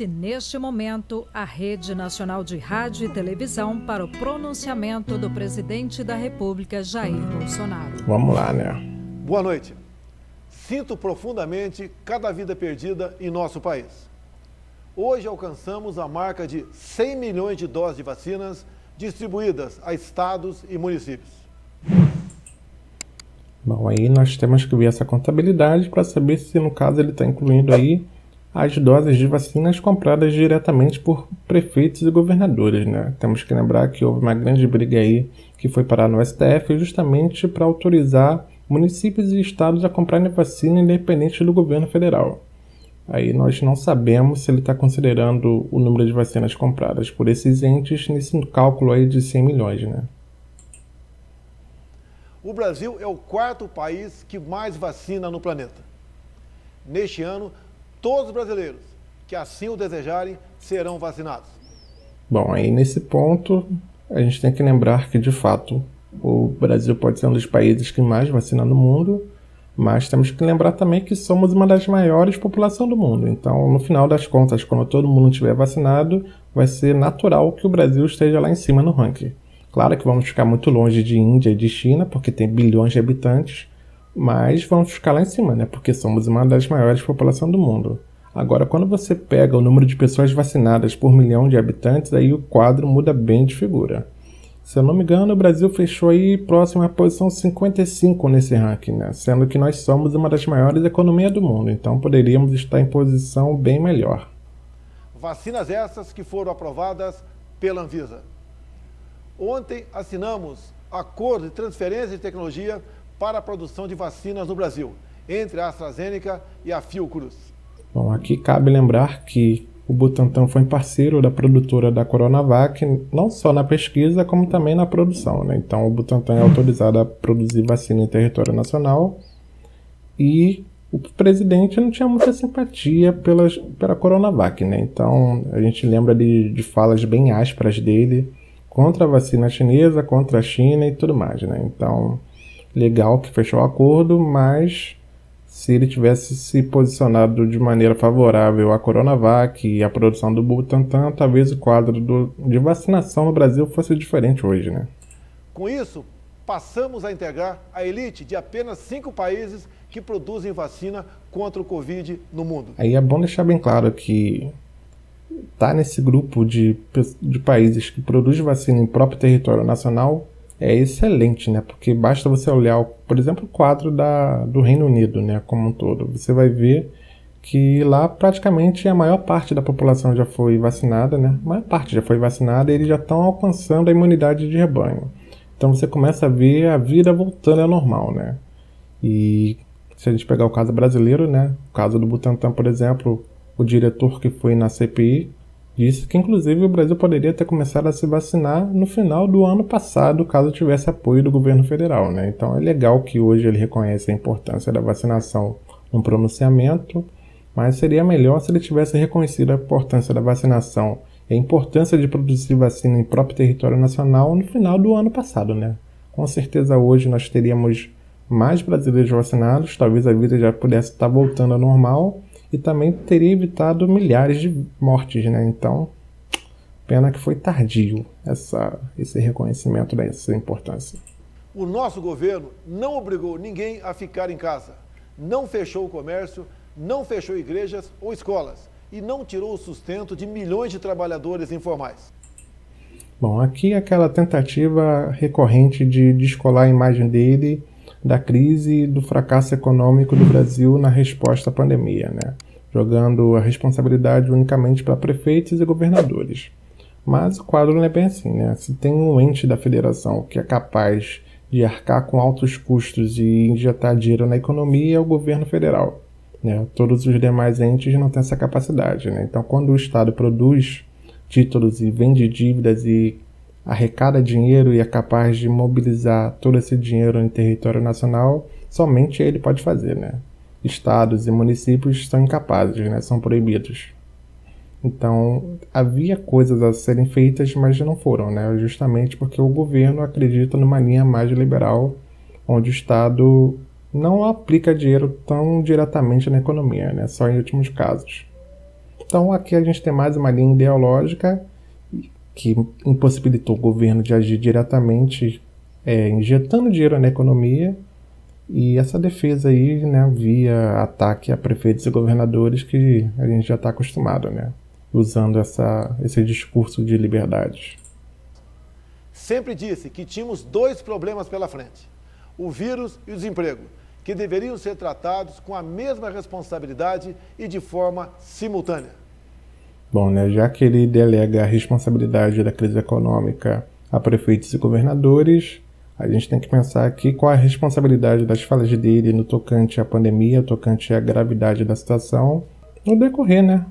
Neste momento, a Rede Nacional de Rádio e Televisão para o pronunciamento do presidente da República, Jair Bolsonaro. Vamos lá, né? Boa noite. Sinto profundamente cada vida perdida em nosso país. Hoje alcançamos a marca de 100 milhões de doses de vacinas distribuídas a estados e municípios. Bom, aí nós temos que ver essa contabilidade para saber se, no caso, ele está incluindo aí as doses de vacinas compradas diretamente por prefeitos e governadores, né? Temos que lembrar que houve uma grande briga aí que foi parar no STF justamente para autorizar municípios e estados a comprarem vacina independente do governo federal. Aí nós não sabemos se ele está considerando o número de vacinas compradas por esses entes nesse cálculo aí de 100 milhões, né? O Brasil é o quarto país que mais vacina no planeta. Neste ano, todos os brasileiros que assim o desejarem serão vacinados. Bom, aí nesse ponto a gente tem que lembrar que, de fato, o Brasil pode ser um dos países que mais vacina no mundo, mas temos que lembrar também que somos uma das maiores populações do mundo. Então, no final das contas, quando todo mundo estiver vacinado, vai ser natural que o Brasil esteja lá em cima no ranking. Claro que vamos ficar muito longe de Índia e de China, porque tem bilhões de habitantes, mas vamos ficar lá em cima, né? Porque somos uma das maiores populações do mundo. Agora, quando você pega o número de pessoas vacinadas por milhão de habitantes, aí o quadro muda bem de figura. Se eu não me engano, o Brasil fechou aí próximo à posição 55 nesse ranking, né? Sendo que nós somos uma das maiores economias do mundo, então poderíamos estar em posição bem melhor. Vacinas essas que foram aprovadas pela Anvisa. Ontem assinamos acordo de transferência de tecnologia para a produção de vacinas no Brasil, entre a AstraZeneca e a Fiocruz. Bom, aqui cabe lembrar que o Butantan foi parceiro da produtora da Coronavac, não só na pesquisa, como também na produção, né? Então, o Butantan é autorizado a produzir vacina em território nacional e o presidente não tinha muita simpatia pela Coronavac, né? Então, a gente lembra de falas bem ásperas dele contra a vacina chinesa, contra a China e tudo mais, né? Então, legal que fechou o acordo, mas se ele tivesse se posicionado de maneira favorável à Coronavac e à produção do Butantan, talvez o quadro de vacinação no Brasil fosse diferente hoje, né? Com isso, passamos a integrar a elite de apenas 5 países que produzem vacina contra o Covid no mundo. Aí é bom deixar bem claro que tá nesse grupo de países que produzem vacina em próprio território nacional é excelente, né? Porque basta você olhar, por exemplo, o quadro do Reino Unido, né, como um todo. Você vai ver que lá praticamente a maior parte da população já foi vacinada, né? A maior parte já foi vacinada e eles já estão alcançando a imunidade de rebanho. Então você começa a ver a vida voltando ao normal, né? E se a gente pegar o caso brasileiro, né? O caso do Butantan, por exemplo, o diretor que foi na CPI disse que, inclusive, o Brasil poderia ter começado a se vacinar no final do ano passado, caso tivesse apoio do governo federal, né? Então é legal que hoje ele reconhece a importância da vacinação no pronunciamento, mas seria melhor se ele tivesse reconhecido a importância da vacinação e a importância de produzir vacina em próprio território nacional no final do ano passado, né? Com certeza hoje nós teríamos mais brasileiros vacinados, talvez a vida já pudesse estar voltando ao normal, e também teria evitado milhares de mortes, né? Então, pena que foi tardio esse reconhecimento dessa importância. O nosso governo não obrigou ninguém a ficar em casa, não fechou o comércio, não fechou igrejas ou escolas e não tirou o sustento de milhões de trabalhadores informais. Bom, aqui aquela tentativa recorrente de descolar a imagem dele da crise e do fracasso econômico do Brasil na resposta à pandemia, né? Jogando a responsabilidade unicamente para prefeitos e governadores. Mas o quadro não é bem assim, né? Se tem um ente da federação que é capaz de arcar com altos custos e injetar dinheiro na economia, é o governo federal, né? Todos os demais entes não têm essa capacidade, né? Então, quando o Estado produz títulos e vende dívidas e arrecada dinheiro e é capaz de mobilizar todo esse dinheiro em território nacional, somente ele pode fazer, né? Estados e municípios são incapazes, né? São proibidos. Então, havia coisas a serem feitas, mas não foram, né? Justamente porque o governo acredita numa linha mais liberal, onde o Estado não aplica dinheiro tão diretamente na economia, né? Só em últimos casos. Então aqui a gente tem mais uma linha ideológica que impossibilitou o governo de agir diretamente, injetando dinheiro na economia, e essa defesa aí, né, via ataque a prefeitos e governadores que a gente já está acostumado, né, usando esse discurso de liberdade. Sempre disse que tínhamos 2 problemas pela frente: o vírus e o desemprego, que deveriam ser tratados com a mesma responsabilidade e de forma simultânea. Bom, né, já que ele delega a responsabilidade da crise econômica a prefeitos e governadores, a gente tem que pensar aqui qual a responsabilidade das falas dele no tocante à pandemia, tocante à gravidade da situação, no decorrer, né,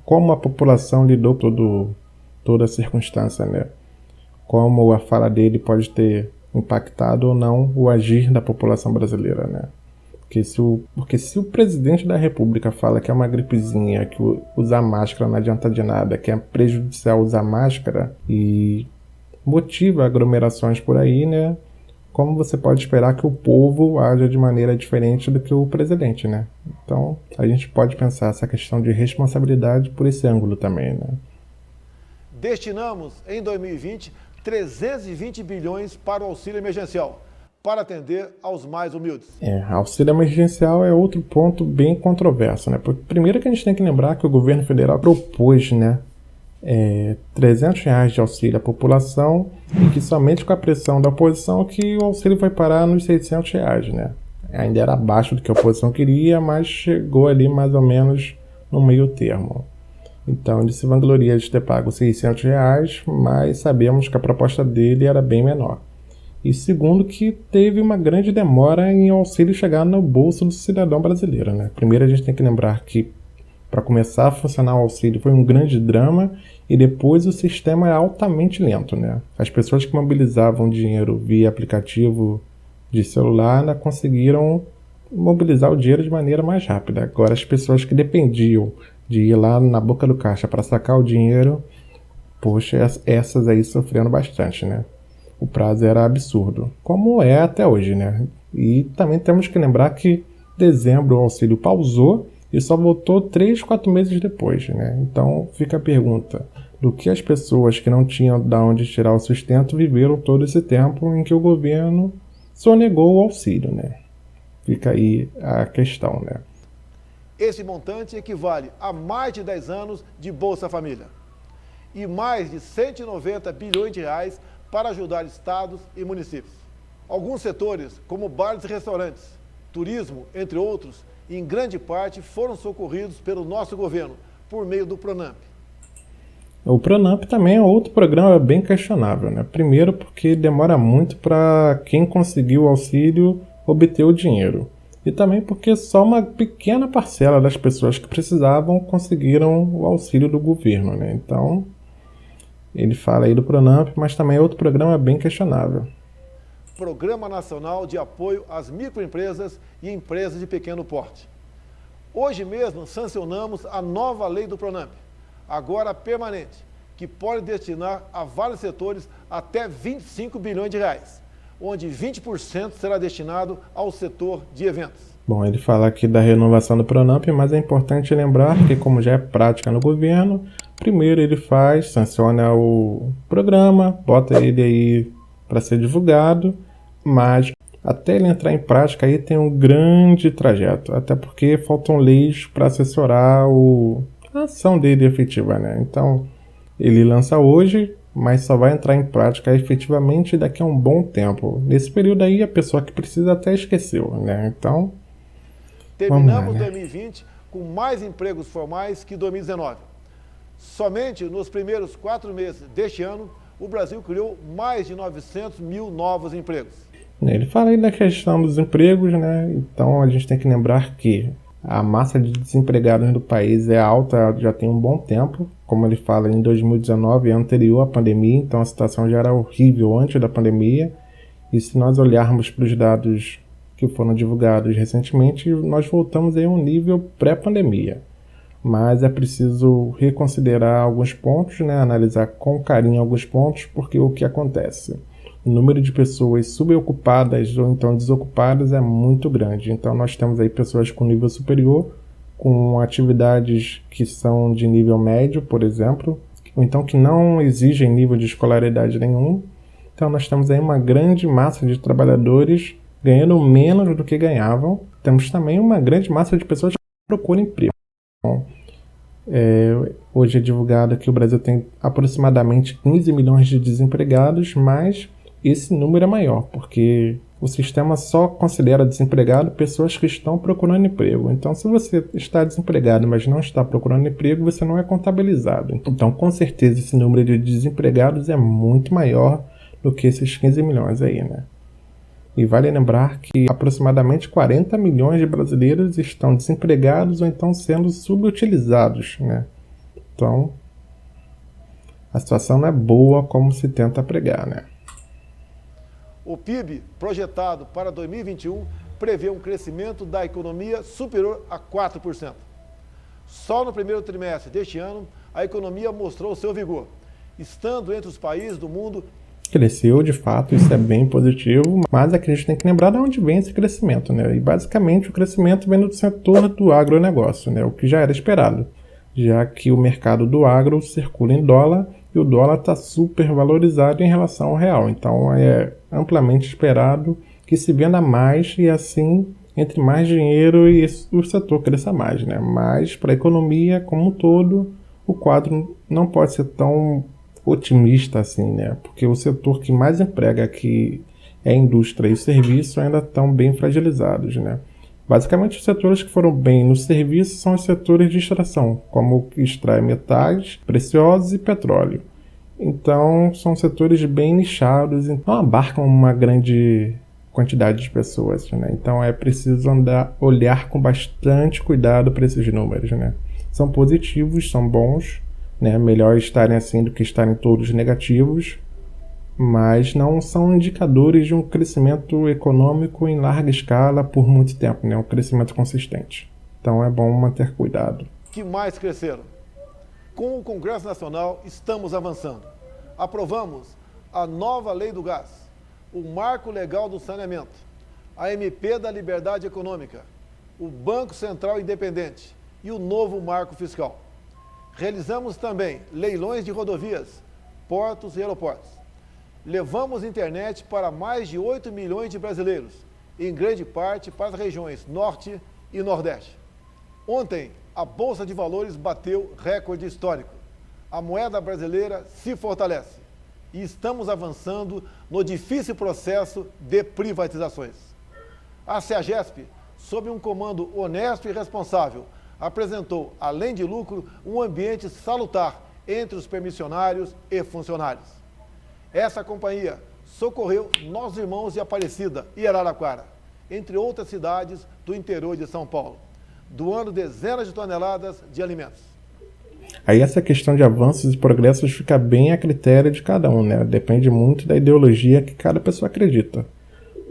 como a população lidou toda a circunstância, né, como a fala dele pode ter impactado ou não o agir da população brasileira, né. Porque se o presidente da República fala que é uma gripezinha, que usar máscara não adianta de nada, que é prejudicial usar máscara e motiva aglomerações por aí, né? Como você pode esperar que o povo haja de maneira diferente do que o presidente, né? Então, a gente pode pensar essa questão de responsabilidade por esse ângulo também, né? Destinamos, em 2020, 320 bilhões para o auxílio emergencial, para atender aos mais humildes. Auxílio emergencial é outro ponto bem controverso, né? Porque primeiro que a gente tem que lembrar que o governo federal propôs, né, R$300 de auxílio à população, e que somente com a pressão da oposição que o auxílio vai parar nos R$600, né? Ainda era abaixo do que a oposição queria, mas chegou ali mais ou menos no meio termo. Então ele se vangloria de ter pago R$600, mas sabemos que a proposta dele era bem menor. E segundo, que teve uma grande demora em o auxílio chegar no bolso do cidadão brasileiro, né? Primeiro a gente tem que lembrar que para começar a funcionar o auxílio foi um grande drama, e depois o sistema é altamente lento, né? As pessoas que mobilizavam dinheiro via aplicativo de celular ainda conseguiram mobilizar o dinheiro de maneira mais rápida. Agora as pessoas que dependiam de ir lá na boca do caixa para sacar o dinheiro, poxa, essas aí sofrendo bastante, né? O prazo era absurdo, como é até hoje, né? E também temos que lembrar que em dezembro o auxílio pausou e só voltou 3, 4 meses depois, né? Então fica a pergunta, do que as pessoas que não tinham de onde tirar o sustento viveram todo esse tempo em que o governo sonegou o auxílio, né? Fica aí a questão, né? Esse montante equivale a mais de 10 anos de Bolsa Família e mais de 190 bilhões de reais para ajudar estados e municípios. Alguns setores, como bares e restaurantes, turismo, entre outros, em grande parte foram socorridos pelo nosso governo, por meio do Pronamp. O Pronamp também é outro programa bem questionável, né? Primeiro porque demora muito para quem conseguiu o auxílio obter o dinheiro. E também porque só uma pequena parcela das pessoas que precisavam conseguiram o auxílio do governo, né? Então, ele fala aí do Pronamp, mas também é outro programa bem questionável. Programa Nacional de Apoio às Microempresas e Empresas de Pequeno Porte. Hoje mesmo sancionamos a nova lei do Pronamp, agora permanente, que pode destinar a vários setores até 25 bilhões de reais, onde 20% será destinado ao setor de eventos. Bom, ele fala aqui da renovação do Pronamp, mas é importante lembrar que, como já é prática no governo, primeiro ele sanciona o programa, bota ele aí para ser divulgado, mas até ele entrar em prática aí tem um grande trajeto, até porque faltam leis para assessorar a ação dele efetiva, né? Então, ele lança hoje, mas só vai entrar em prática efetivamente daqui a um bom tempo. Nesse período aí, a pessoa que precisa até esqueceu, né? Então, terminamos lá, né? 2020 com mais empregos formais que 2019. Somente nos primeiros 4 meses deste ano, o Brasil criou mais de 900 mil novos empregos. Ele fala aí da questão dos empregos, né? Então a gente tem que lembrar que a massa de desempregados do país é alta já tem um bom tempo. Como ele fala, em 2019, anterior à pandemia, então a situação já era horrível antes da pandemia. E se nós olharmos para os dados que foram divulgados recentemente, nós voltamos a um nível pré-pandemia. Mas é preciso reconsiderar alguns pontos, né? Analisar com carinho alguns pontos, porque o que acontece? O número de pessoas subocupadas ou então desocupadas é muito grande. Então nós temos aí pessoas com nível superior com atividades que são de nível médio, por exemplo, ou então que não exigem nível de escolaridade nenhum. Então nós temos aí uma grande massa de trabalhadores ganhando menos do que ganhavam. Temos também uma grande massa de pessoas que procuram emprego. Então, hoje é divulgado que o Brasil tem aproximadamente 15 milhões de desempregados, mas esse número é maior, porque o sistema só considera desempregado pessoas que estão procurando emprego. Então, se você está desempregado, mas não está procurando emprego, você não é contabilizado. Então, com certeza, esse número de desempregados é muito maior do que esses 15 milhões aí, né? E vale lembrar que aproximadamente 40 milhões de brasileiros estão desempregados ou então sendo subutilizados, né? Então, a situação não é boa como se tenta pregar, né? O PIB projetado para 2021 prevê um crescimento da economia superior a 4%. Só no primeiro trimestre deste ano, a economia mostrou seu vigor, estando entre os países do mundo. Cresceu, de fato, isso é bem positivo, mas aqui a gente tem que lembrar de onde vem esse crescimento, né? E basicamente o crescimento vem do setor do agronegócio, né? O que já era esperado, já que o mercado do agro circula em dólar e o dólar está super valorizado em relação ao real. Então é amplamente esperado que se venda mais e assim entre mais dinheiro e o setor cresça mais, né? Mas para a economia como um todo, o quadro não pode ser tão otimista assim, né? Porque o setor que mais emprega aqui é a indústria e o serviço ainda estão bem fragilizados, né? Basicamente, os setores que foram bem no serviço são os setores de extração, como o que extrai metais preciosos e petróleo. Então, são setores bem nichados, então abarcam uma grande quantidade de pessoas, né? Então, é preciso olhar com bastante cuidado para esses números, né? São positivos, são bons, né? Melhor estarem assim do que estarem todos negativos, mas não são indicadores de um crescimento econômico em larga escala por muito tempo, né? Um crescimento consistente. Então é bom manter cuidado. Que mais cresceram? Com o Congresso Nacional estamos avançando. Aprovamos a nova Lei do Gás, o Marco Legal do Saneamento, a MP da Liberdade Econômica, o Banco Central Independente e o novo Marco Fiscal. Realizamos também leilões de rodovias, portos e aeroportos. Levamos internet para mais de 8 milhões de brasileiros, em grande parte para as regiões Norte e Nordeste. Ontem, a Bolsa de Valores bateu recorde histórico. A moeda brasileira se fortalece e estamos avançando no difícil processo de privatizações. A CEAGESP, sob um comando honesto e responsável, apresentou, além de lucro, um ambiente salutar entre os permissionários e funcionários. Essa companhia socorreu nossos irmãos de Aparecida e Araraquara, entre outras cidades do interior de São Paulo, doando dezenas de toneladas de alimentos. Aí essa questão de avanços e progressos fica bem a critério de cada um, né? Depende muito da ideologia que cada pessoa acredita.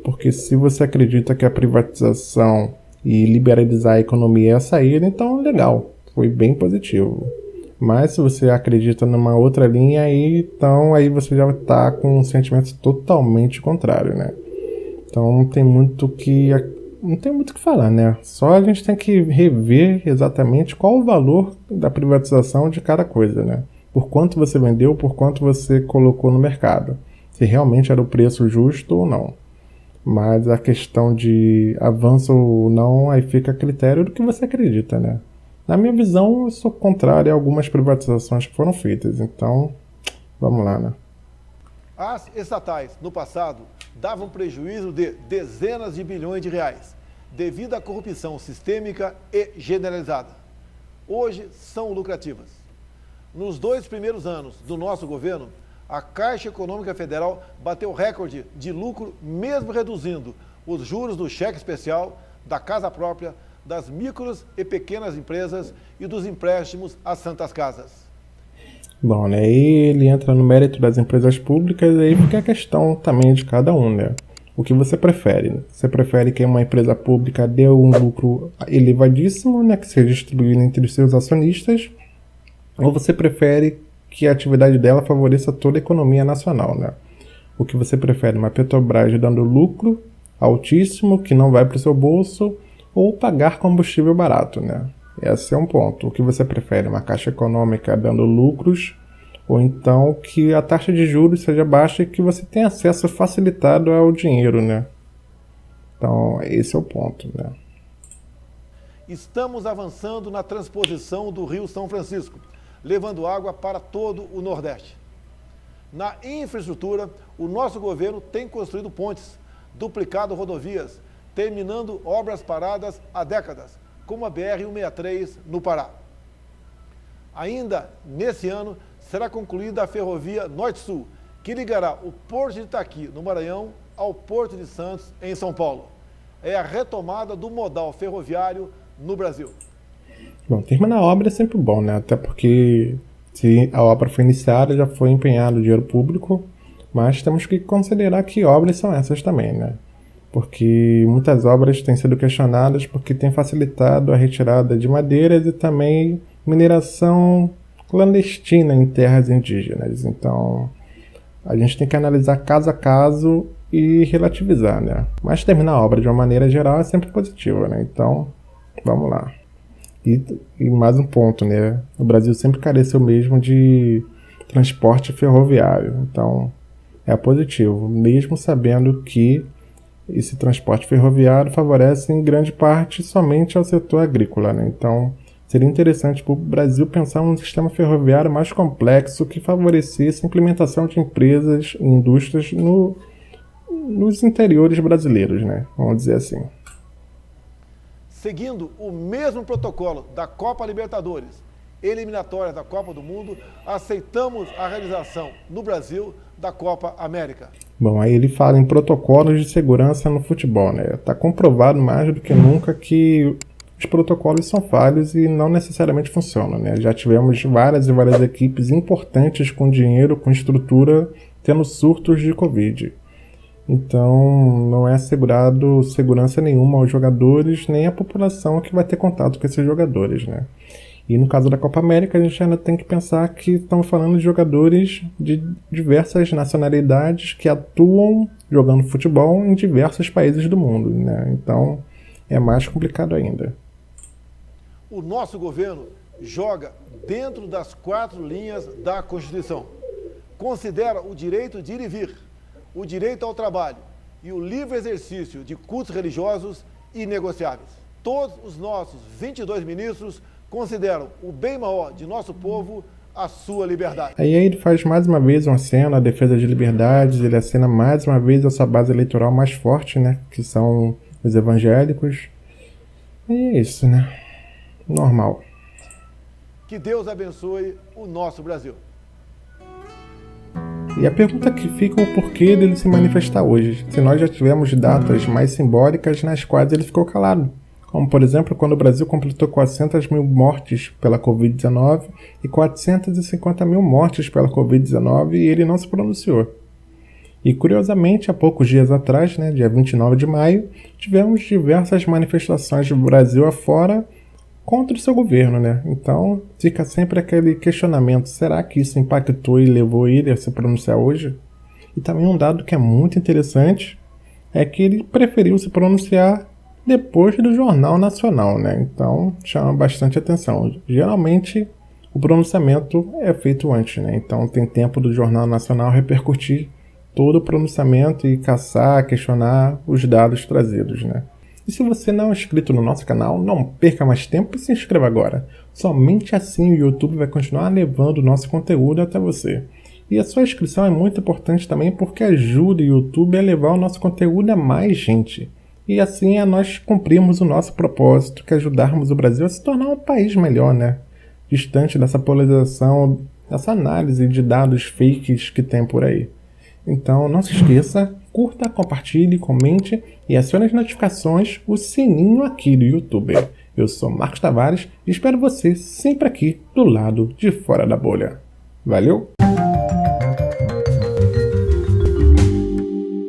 Porque se você acredita que a privatização e liberalizar a economia é a saída, então legal, foi bem positivo. Mas se você acredita numa outra linha, aí você já está com um sentimento totalmente contrário, né? Então não tem muito o que falar, né? Só a gente tem que rever exatamente qual o valor da privatização de cada coisa, né? Por quanto você vendeu, por quanto você colocou no mercado. Se realmente era o preço justo ou não. Mas a questão de avanço ou não, aí fica a critério do que você acredita, né? Na minha visão, eu sou contrário a algumas privatizações que foram feitas. Então, vamos lá, né? As estatais, no passado, davam prejuízo de dezenas de bilhões de reais, devido à corrupção sistêmica e generalizada. Hoje, são lucrativas. Nos 2 primeiros anos do nosso governo, a Caixa Econômica Federal bateu recorde de lucro, mesmo reduzindo os juros do cheque especial, da casa própria, das micros e pequenas empresas e dos empréstimos às santas casas. Bom, né, aí ele entra no mérito das empresas públicas, aí fica a questão também de cada um, né? O que você prefere? Você prefere que uma empresa pública dê um lucro elevadíssimo, né, que seja distribuído entre os seus acionistas, ou você prefere que a atividade dela favoreça toda a economia nacional, né? O que você prefere? Uma Petrobras dando lucro altíssimo, que não vai para o seu bolso, ou pagar combustível barato, né? Esse é um ponto. O que você prefere? Uma Caixa Econômica dando lucros, ou então que a taxa de juros seja baixa e que você tenha acesso facilitado ao dinheiro, né? Então, esse é o ponto, né? Estamos avançando na transposição do Rio São Francisco, levando água para todo o Nordeste. Na infraestrutura, o nosso governo tem construído pontes, duplicado rodovias, terminando obras paradas há décadas, como a BR-163 no Pará. Ainda nesse ano, será concluída a ferrovia Norte-Sul, que ligará o Porto de Itaqui, no Maranhão, ao Porto de Santos, em São Paulo. É a retomada do modal ferroviário no Brasil. Bom, terminar a obra é sempre bom, né? Até porque se a obra foi iniciada, já foi empenhado o dinheiro público, mas temos que considerar que obras são essas também, né? Porque muitas obras têm sido questionadas porque têm facilitado a retirada de madeiras e também mineração clandestina em terras indígenas. Então, a gente tem que analisar caso a caso e relativizar, né? Mas terminar a obra de uma maneira geral é sempre positiva, né? Então, vamos lá. E mais um ponto, né? O Brasil sempre careceu mesmo de transporte ferroviário. Então, é positivo, mesmo sabendo que esse transporte ferroviário favorece em grande parte somente ao setor agrícola, né? Então, seria interessante para o Brasil pensar um sistema ferroviário mais complexo que favorecesse a implementação de empresas e indústrias nos interiores brasileiros, né? Vamos dizer assim. Seguindo o mesmo protocolo da Copa Libertadores, eliminatória da Copa do Mundo, aceitamos a realização no Brasil da Copa América. Bom, aí ele fala em protocolos de segurança no futebol, né? Está comprovado mais do que nunca que os protocolos são falhos e não necessariamente funcionam, né? Já tivemos várias e várias equipes importantes com dinheiro, com estrutura, tendo surtos de Covid. Então, não é assegurado segurança nenhuma aos jogadores, nem à população que vai ter contato com esses jogadores, né? E no caso da Copa América, a gente ainda tem que pensar que estamos falando de jogadores de diversas nacionalidades que atuam jogando futebol em diversos países do mundo, né? Então, é mais complicado ainda. O nosso governo joga dentro das 4 linhas da Constituição. Considera o direito de ir e vir, o direito ao trabalho e o livre exercício de cultos religiosos inegociáveis. Todos os nossos 22 ministros consideram o bem maior de nosso povo a sua liberdade. Aí ele faz mais uma vez um aceno à defesa de liberdades, ele acena mais uma vez a sua base eleitoral mais forte, né? Que são os evangélicos. E é isso, né? Normal. Que Deus abençoe o nosso Brasil. E a pergunta que fica é o porquê dele se manifestar hoje, se nós já tivemos datas mais simbólicas nas quais ele ficou calado. Como, por exemplo, quando o Brasil completou 400 mil mortes pela Covid-19 e 450 mil mortes pela Covid-19 e ele não se pronunciou. E, curiosamente, há poucos dias atrás, né, dia 29 de maio, tivemos diversas manifestações do Brasil afora contra o seu governo, né? Então, fica sempre aquele questionamento, será que isso impactou e levou ele a se pronunciar hoje? E também um dado que é muito interessante é que ele preferiu se pronunciar depois do Jornal Nacional, né? Então, chama bastante atenção. Geralmente, o pronunciamento é feito antes, né? Então, tem tempo do Jornal Nacional repercutir todo o pronunciamento e caçar, questionar os dados trazidos, né? E se você não é inscrito no nosso canal, não perca mais tempo e se inscreva agora. Somente assim o YouTube vai continuar levando o nosso conteúdo até você. E a sua inscrição é muito importante também porque ajuda o YouTube a levar o nosso conteúdo a mais gente. E assim nós cumprimos o nosso propósito, que é ajudarmos o Brasil a se tornar um país melhor, né? Distante dessa polarização, dessa análise de dados fakes que tem por aí. Então não se esqueça, curta, compartilhe, comente e acione as notificações, o sininho aqui do YouTube. Eu sou Marcos Tavares e espero você sempre aqui do lado de fora da bolha. Valeu!